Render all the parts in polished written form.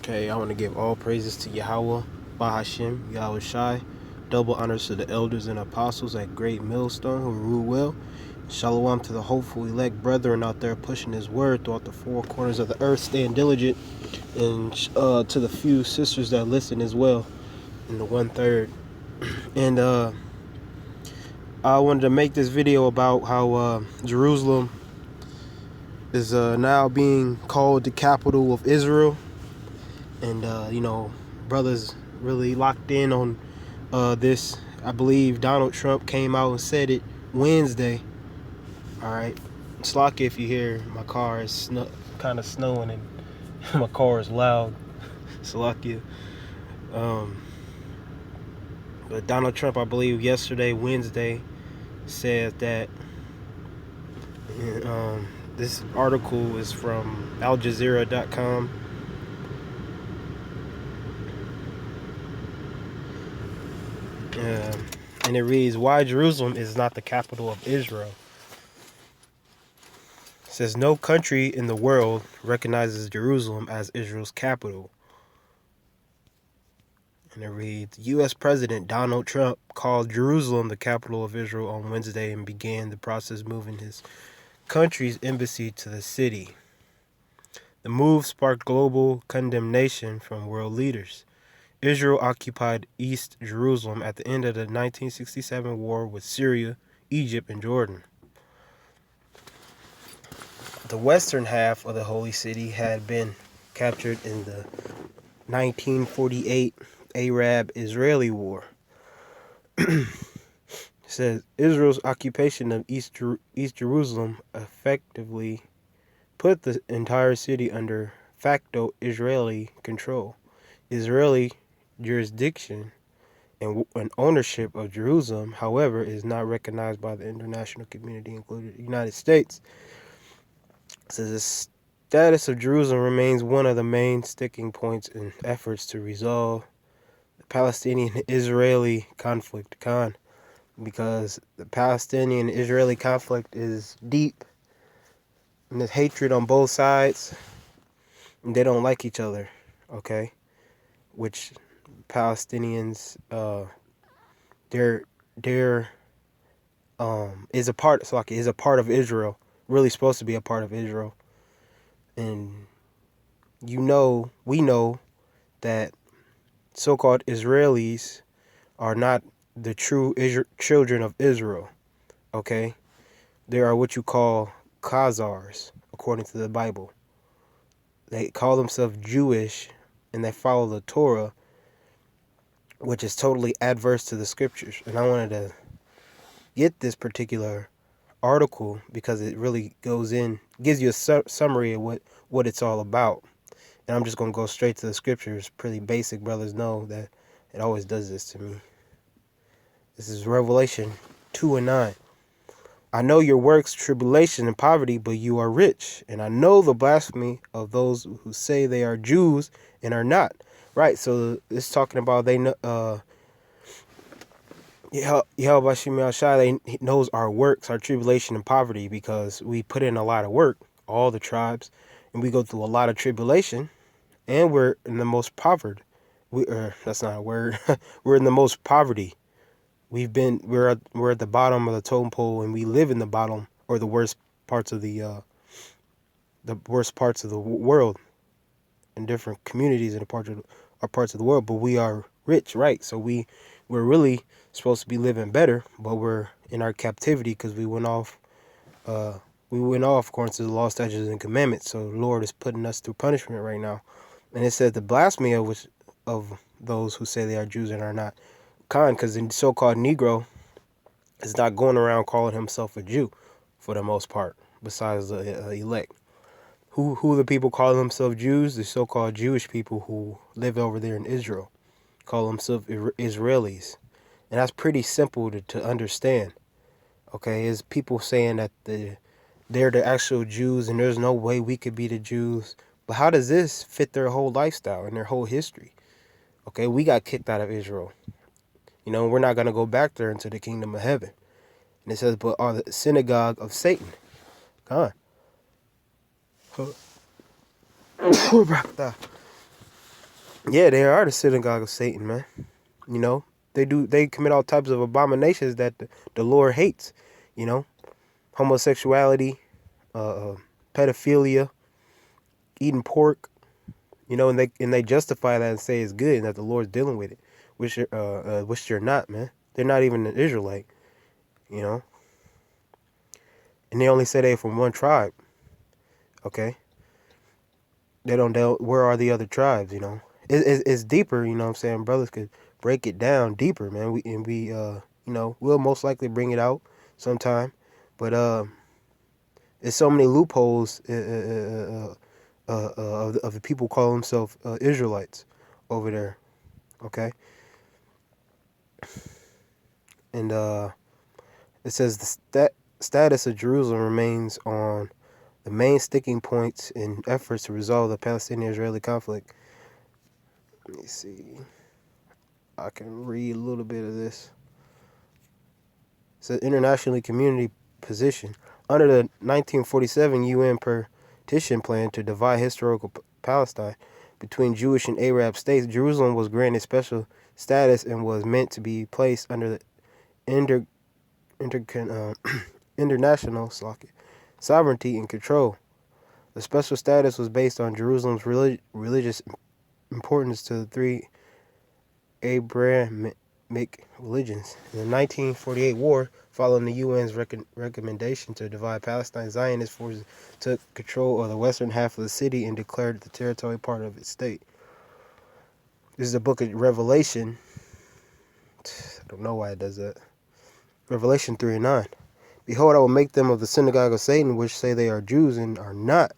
Okay, I want to give all praises to Yahweh, Bahashim, Yahweh Shai. Double honors to the elders and apostles at Great Millstone who rule well. Shalom to the hopeful elect brethren out there pushing his word throughout the four corners of the earth, staying diligent. And to the few sisters that listen as well in the 1/3. And I wanted to make this video about how Jerusalem is now being called the capital of Israel. And brothers really locked in on this. I believe Donald Trump came out and said it Wednesday. All right, Slock, if you hear my car is kind of snowing and my car is loud. Slock. But Donald Trump, I believe yesterday, Wednesday, said that this article is from AlJazeera.com. And it reads, why Jerusalem is not the capital of Israel. It says, no country in the world recognizes Jerusalem as Israel's capital. And it reads, U.S. President Donald Trump called Jerusalem the capital of Israel on Wednesday and began the process moving his country's embassy to the city. The move sparked global condemnation from world leaders. Israel occupied East Jerusalem at the end of the 1967 war with Syria, Egypt, and Jordan. The western half of the Holy City had been captured in the 1948 Arab-Israeli War. It says Israel's occupation of East Jerusalem effectively put the entire city under facto Israeli control. Israeli jurisdiction and ownership of Jerusalem, however, is not recognized by the international community, including the United States. It says the status of Jerusalem remains one of the main sticking points in efforts to resolve the Palestinian-Israeli conflict, because the Palestinian-Israeli conflict is deep, and there's hatred on both sides, and they don't like each other, okay? Which Palestinians, they're is a part, so like is a part of Israel, really supposed to be a part of Israel, and we know that so-called Israelis are not the true children of Israel, okay? They are what you call Khazars, according to the Bible. They call themselves Jewish, and they follow the Torah, which is totally adverse to the scriptures. And I wanted to get this particular article because it really gives you a summary of what it's all about. And I'm just going to go straight to the scriptures. Pretty basic. Brothers know that it always does this to me. This is Revelation 2:9. I know your works, tribulation, and poverty, but you are rich. And I know the blasphemy of those who say they are Jews and are not. Right, so it's talking about they know, Yahweh Shai knows our works, our tribulation, and poverty, because we put in a lot of work, all the tribes, and we go through a lot of tribulation, and we're in the most poverty. That's not a word. We're in the most poverty. We're at the bottom of the totem pole, and we live in the bottom, or the worst parts of the world, in different communities in parts of the world. But we are rich, right? So we're really supposed to be living better, but we're in our captivity because we went off according to the law, statutes, and commandments. So the Lord is putting us through punishment right now. And it says the blasphemy of those who say they are Jews and are not. Because the so-called Negro is not going around calling himself a Jew for the most part, besides the elect. Who the people call themselves Jews? The so-called Jewish people who live over there in Israel call themselves Israelis. And that's pretty simple to understand. Okay, is people saying that they're the actual Jews and there's no way we could be the Jews. But how does this fit their whole lifestyle and their whole history? Okay, we got kicked out of Israel. We're not going to go back there into the kingdom of heaven. And it says, but are the synagogue of Satan. God. Yeah, they are the synagogue of Satan, man. You know, they commit all types of abominations that the Lord hates. You know, homosexuality, pedophilia, eating pork. You know, and they justify that and say it's good and that the Lord's dealing with it, which they're not, man. They're not even an Israelite. You know, and they only say they from one tribe. Okay, they don't. Where are the other tribes? You know, it's deeper. You know what I'm saying? Brothers could break it down deeper, man. We you know, we'll most likely bring it out sometime, but there's so many loopholes of the people call themselves Israelites over there. Okay, and it says the status of Jerusalem remains on the main sticking points in efforts to resolve the Palestinian-Israeli conflict. Let me see. I can read a little bit of this. It's an internationally community position. Under the 1947 UN partition plan to divide historical Palestine between Jewish and Arab states, Jerusalem was granted special status and was meant to be placed under the international sovereignty and control. The special status was based on Jerusalem's religious importance to the three Abrahamic religions. In the 1948 war, following the UN's recommendation to divide Palestine, Zionist forces took control of the western half of the city and declared the territory part of its state. This is the book of Revelation. I don't know why it does that. Revelation 3:9. Behold, I will make them of the synagogue of Satan, which say they are Jews and are not,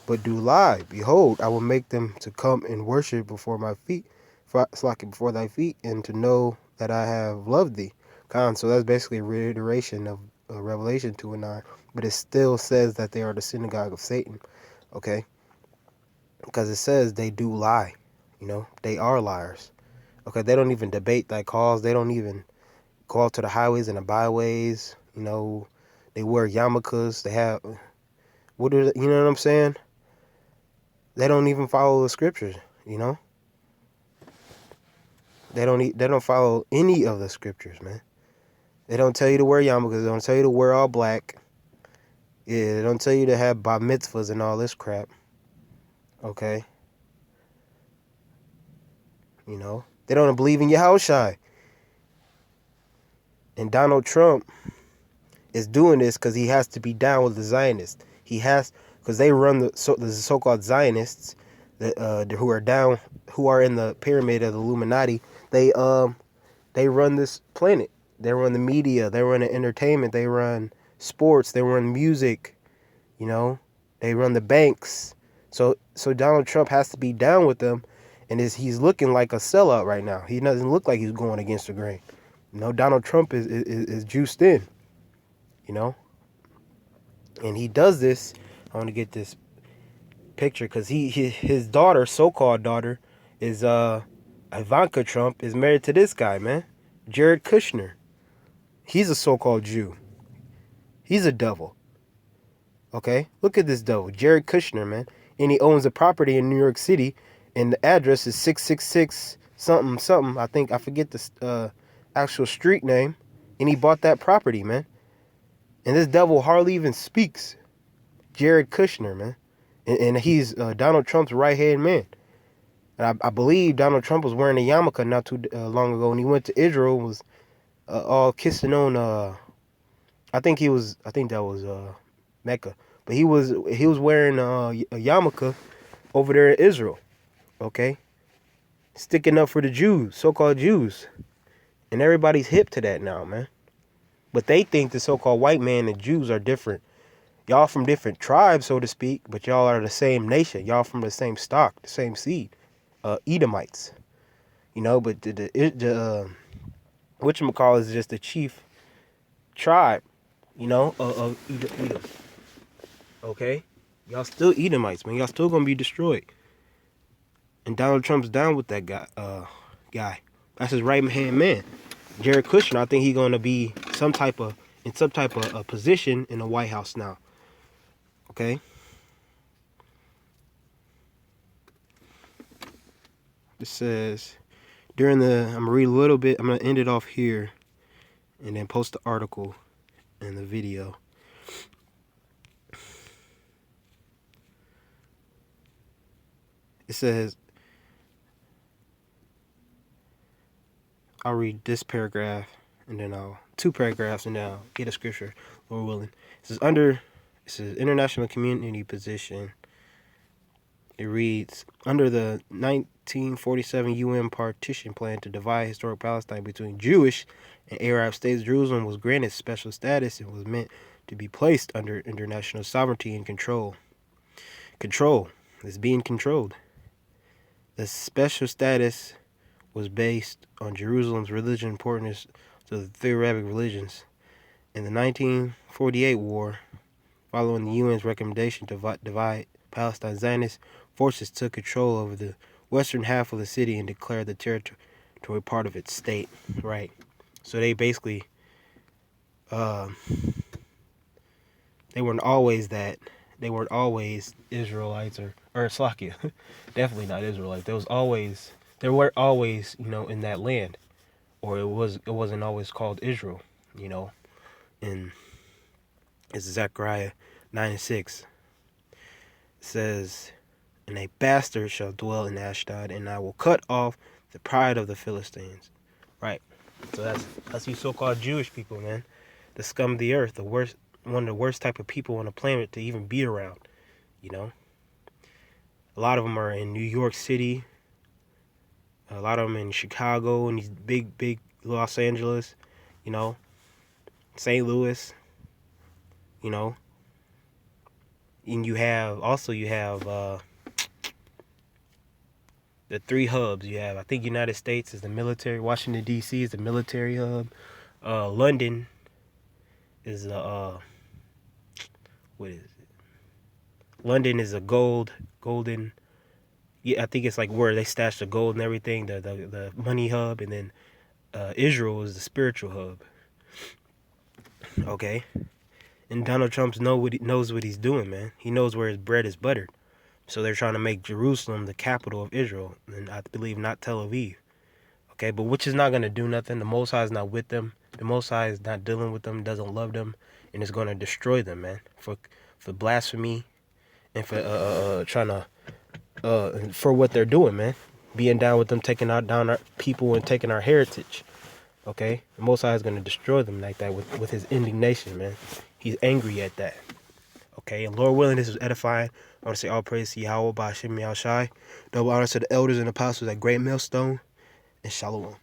but do lie. Behold, I will make them to come and worship before my feet, before thy feet, and to know that I have loved thee. So that's basically a reiteration of Revelation 2:9, but it still says that they are the synagogue of Satan, okay? Because it says they do lie, you know, they are liars, okay? They don't even debate thy cause. They don't even go out to the highways and the byways, you know. They wear yarmulkes. They have, you know what I'm saying? They don't even follow the scriptures, you know. They don't follow any of the scriptures, man. They don't tell you to wear yarmulkes. They don't tell you to wear all black. Yeah, they don't tell you to have bar mitzvahs and all this crap. Okay. You know, they don't believe in Yahushua. And Donald Trump is doing this because he has to be down with the Zionists. He has, because they run the so-called Zionists that who are in the pyramid of the Illuminati. They run this planet. They run the media. They run the entertainment. They run sports. They run music. You know, they run the banks. So Donald Trump has to be down with them, and he's looking like a sellout right now. He doesn't look like he's going against the grain. You know, Donald Trump is juiced in. You know, and he does this. I want to get this picture because his daughter, so-called daughter, is Ivanka Trump, is married to this guy, man, Jared Kushner. He's a so-called Jew. He's a devil. Okay, look at this devil, Jared Kushner, man, and he owns a property in New York City, and the address is 666 something something. I forget the actual street name, and he bought that property, man. And this devil hardly even speaks. Jared Kushner, man. And he's Donald Trump's right-hand man. And I believe Donald Trump was wearing a yarmulke not too long ago, and he went to Israel and was all kissing on, I think that was Mecca. But he was wearing a yarmulke over there in Israel, okay? Sticking up for the Jews, so-called Jews. And everybody's hip to that now, man. But they think the so-called white man and Jews are different. Y'all from different tribes, so to speak, but y'all are the same nation. Y'all from the same stock, the same seed. Edomites. You know, but the whatchamacallit is just the chief tribe, you know, of Edom. Okay? Y'all still Edomites, man. Y'all still gonna be destroyed. And Donald Trump's down with that guy. That's his right-hand man. Jared Kushner, I think he's gonna be in some type of position in the White House now. Okay? It says, I'm going to read a little bit. I'm going to end it off here and then post the article and the video. It says, I'll read this paragraph and then two paragraphs and then I'll get a scripture, Lord willing. It says international community position. It reads, under the 1947 UN partition plan to divide historic Palestine between Jewish and Arab states, Jerusalem was granted special status and was meant to be placed under international sovereignty and control. Control is being controlled. The special status was based on Jerusalem's religious importance to the three Arabic religions. In the 1948 war, following the UN's recommendation to divide Palestine, Zionist forces took control over the western half of the city and declared the territory part of its state. Right. So they basically, they weren't always that. They weren't always Israelites or Slakia. Definitely not Israelites. They weren't always, in that land, or it wasn't always called Israel, And it's Zechariah 9:6. It says, and a bastard shall dwell in Ashdod, and I will cut off the pride of the Philistines. Right. So that's you so-called Jewish people, man. The scum of the earth, the worst, one of the worst type of people on the planet to even be around. A lot of them are in New York City. A lot of them in Chicago and these big Los Angeles, St. Louis, And you have the three hubs. You have, I think, United States is the military. Washington, D.C. is the military hub. London is what is it? London is a golden. Yeah, I think it's like where they stash the gold and everything. The money hub, and then Israel is the spiritual hub. Okay, and Donald Trump knows what he's doing, man. He knows where his bread is buttered. So they're trying to make Jerusalem the capital of Israel, and I believe not Tel Aviv. Okay, but which is not going to do nothing. The Most High is not with them. The Most High is not dealing with them, doesn't love them, and is going to destroy them, man, for blasphemy and for trying to for what they're doing, man. Being down with them, taking down our people and taking our heritage. Okay, the Most High is going to destroy them like that with his indignation, man. He's angry at that. Okay, and Lord willing, this was edifying. I want to say all praise to Yahweh, Ba'ashem Yahushai. Double honor to the elders and apostles at Great Millstone, and Shalom.